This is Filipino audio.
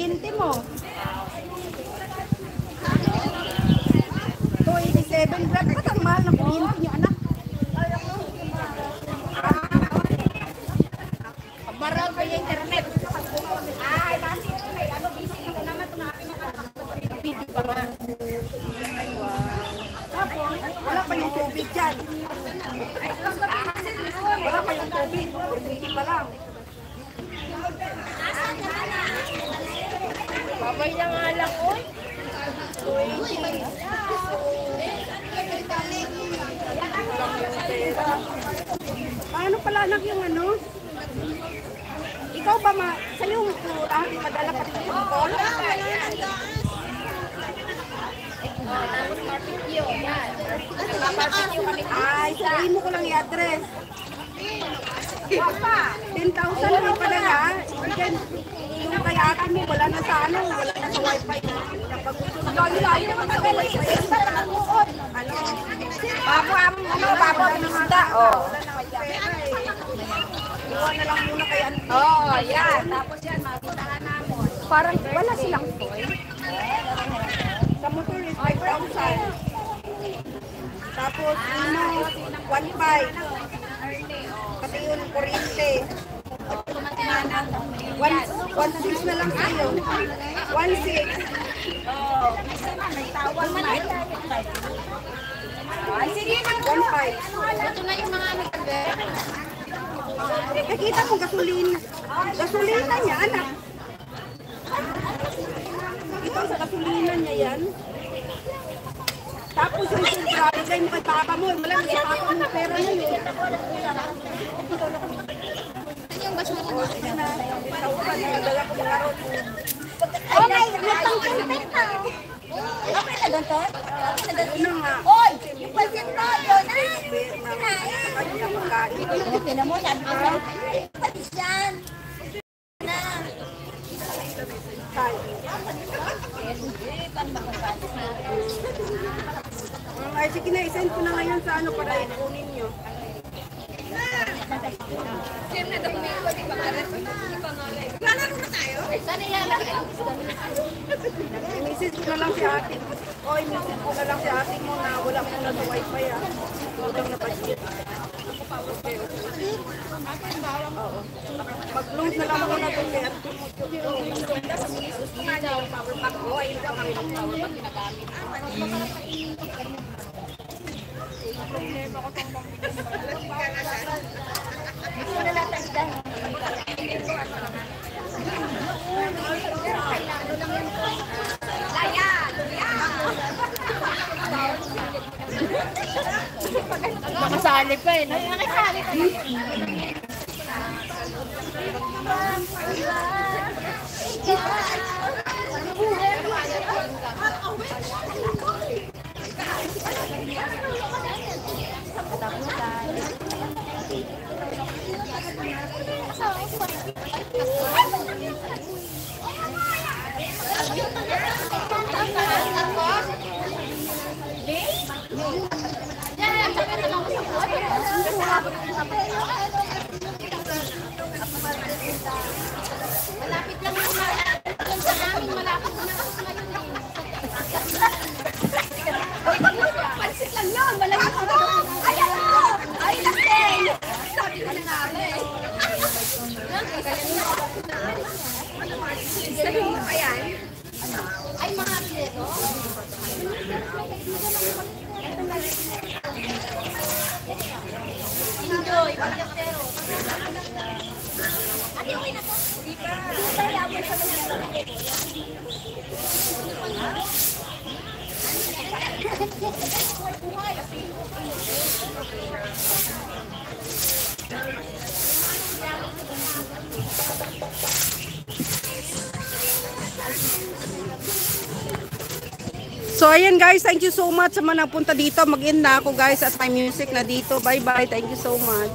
kuryente mo. 287 grab. Ba't ang mahal ng kuryente niyo, anak? Maral pa yung internet. Ay, basi ko na. Ano, busy ko naman ito na aking video pa nga. Tapos, wala pa yung tubig dyan. Wala pa yung tubig. Hindi pa lang. Babay na nga lang, oy. Paano pala anak yung ano? Ikaw ba sa'yo madala ka rin yung call? Tapos barbecue, yan. Barbecue kami. Ay, sabihin mo ko lang i-address. 10,000 lang pala ha. Yung kaya akin mo, wala na sa ano, wala na sa wifi. Layo-layo naman sa wifi. Ano? Babo ang isda. Iwan na lang muna kay Auntie. Oo, yan. Tapos yan, mapuntahan namin. Parang wala silang toy. Sa motor is 5,000. Tapos, 1,500. Pati yun, kuryente. 1,600 na lang kayo. 1,600. Oo. May tawag na. Ay, sige na. 1,500. Ito na yung mga nagkabe. Nakita mo gasolina. Gasolina niya, anak. Ito sa gasolina niya yan. Tapos yung grabe mo kay papa mo. Wala mo kay papa mo pera na yun. Yung gasolina na. Okay, nagtang content na. Okay na doon to? Okay na doon nga. Oy! Yung pasin mo, yun ay! Tignan mo, sabi ko. Patis yan. Na. Ay, sige na, isend ko na ngayon sa ano para ikunin nyo. Siyempre, ito kung ikaw, di pangalan. Lalaro na tayo? Sana lalaro. I-message ko na lang si ate. O, i-message ko na lang si ate mo na wala mo na sa wifi ah. Kulang na budget. Mag-load na lang ako na doon kay ate mo. Power pack ko. Ayun ka kami ng power pack ginagamit. Problema ko itong hindi ko na natagdan. Nakasali pa eh. Nakasali pa malapit lang yung sa namin, malapit na pansit lang yun, malapit na ay ano, ay lasing sabi ko na namin ayan ay mga kilo enjoy, pagkakero ate, okay na to? Hindi pa yabon sa mga So ayan guys, thank you so much sa mga nagpunta dito. Mag-in na ako guys at my music na dito. Bye bye, thank you so much.